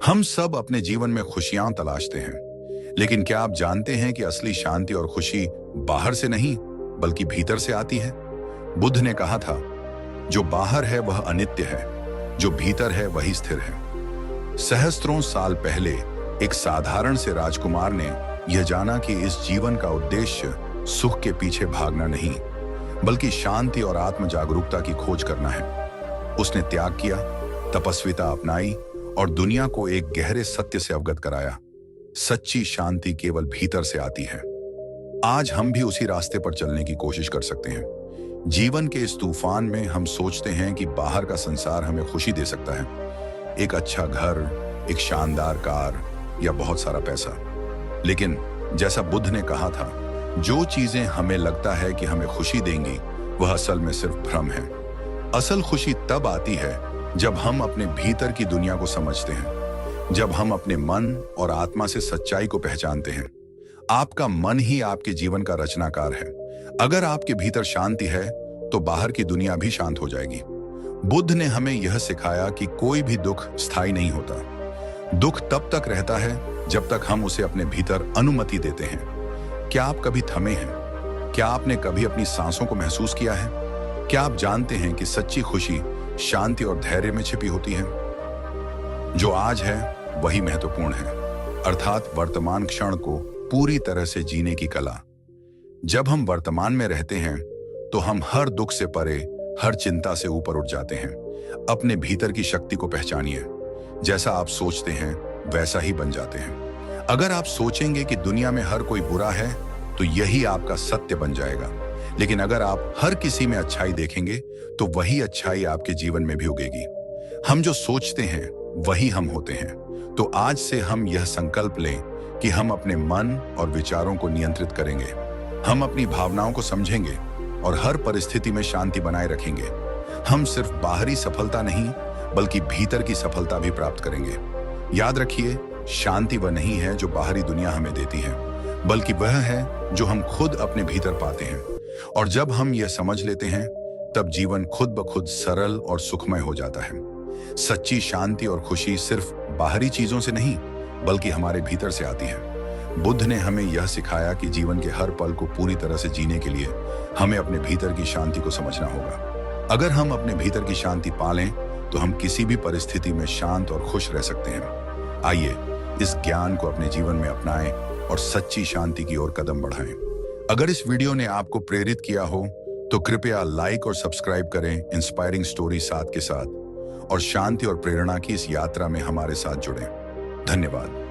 हम सब अपने जीवन में खुशियां तलाशते हैं, लेकिन क्या आप जानते हैं कि असली शांति और खुशी बाहर से नहीं बल्कि भीतर से आती है? बुद्ध ने कहा था, जो बाहर है वह अनित्य है, जो भीतर है वही स्थिर है। सहस्त्रों साल पहले एक साधारण से राजकुमार ने यह जाना कि इस जीवन का उद्देश्य सुख के पीछे भागना नहीं, बल्कि शांति और आत्म जागरूकता की खोज करना है। उसने त्याग किया, तपस्विता अपनाई और दुनिया को एक गहरे सत्य से अवगत कराया। सच्ची शांति केवल भीतर से आती है। आज हम भी उसी रास्ते पर चलने की कोशिश कर सकते हैं। जीवन के इस तूफान में हम सोचते हैं कि बाहर का संसार हमें खुशी दे सकता है, एक अच्छा घर, एक शानदार कार या बहुत सारा पैसा। लेकिन जैसा बुद्ध ने कहा था, जो चीजें हमें लगता है कि हमें खुशी देंगी, वह असल में सिर्फ भ्रम है। असल खुशी तब आती है जब हम अपने भीतर की दुनिया को समझते हैं, जब हम अपने मन और आत्मा से सच्चाई को पहचानते हैं। आपका मन ही आपके जीवन का रचनाकार है। अगर आपके भीतर शांति है तो बाहर की दुनिया भी शांत हो जाएगी। बुद्ध ने हमें यह सिखाया कि कोई भी दुख स्थायी नहीं होता। दुख तब तक रहता है जब तक हम उसे अपने भीतर अनुमति देते हैं। क्या आप कभी थमे हैं? क्या आपने कभी अपनी सांसों को महसूस किया है? क्या आप जानते हैं कि सच्ची खुशी शांति और धैर्य में छिपी होती है? जो आज है वही महत्वपूर्ण है, अर्थात वर्तमान क्षण को पूरी तरह से जीने की कला। जब हम वर्तमान में रहते हैं तो हम हर दुख से परे, हर चिंता से ऊपर उठ जाते हैं। अपने भीतर की शक्ति को पहचानिए। जैसा आप सोचते हैं वैसा ही बन जाते हैं। अगर आप सोचेंगे कि दुनिया में हर कोई बुरा है तो यही आपका सत्य बन जाएगा। लेकिन अगर आप हर किसी में अच्छाई देखेंगे तो वही अच्छाई आपके जीवन में भी उगेगी। हम जो सोचते हैं वही हम होते हैं। तो आज से हम यह संकल्प लें कि हम अपने मन और विचारों को नियंत्रित करेंगे। हम अपनी भावनाओं को समझेंगे और हर परिस्थिति में शांति बनाए रखेंगे। हम सिर्फ बाहरी सफलता नहीं बल्कि भीतर की सफलता भी प्राप्त करेंगे। याद रखिए, शांति वह नहीं है जो बाहरी दुनिया हमें देती है, बल्कि वह है जो हम खुद अपने भीतर पाते हैं। और जब हम यह समझ लेते हैं तब जीवन खुद ब खुद सरल और सुखमय हो जाता है। सच्ची शांति और खुशी सिर्फ बाहरी चीजों से नहीं बल्कि हमारे भीतर से आती है। बुद्ध ने हमें यह सिखाया कि जीवन के हर पल को पूरी तरह से जीने के लिए हमें अपने भीतर की शांति को समझना होगा। अगर हम अपने भीतर की शांति पालें तो हम किसी भी परिस्थिति में शांत और खुश रह सकते हैं। आइए इस ज्ञान को अपने जीवन में अपनाएं और सच्ची शांति की ओर कदम बढ़ाएं। अगर इस वीडियो ने आपको प्रेरित किया हो तो कृपया लाइक और सब्सक्राइब करें इंस्पायरिंग स्टोरी साथ के साथ, और शांति और प्रेरणा की इस यात्रा में हमारे साथ जुड़ें। धन्यवाद।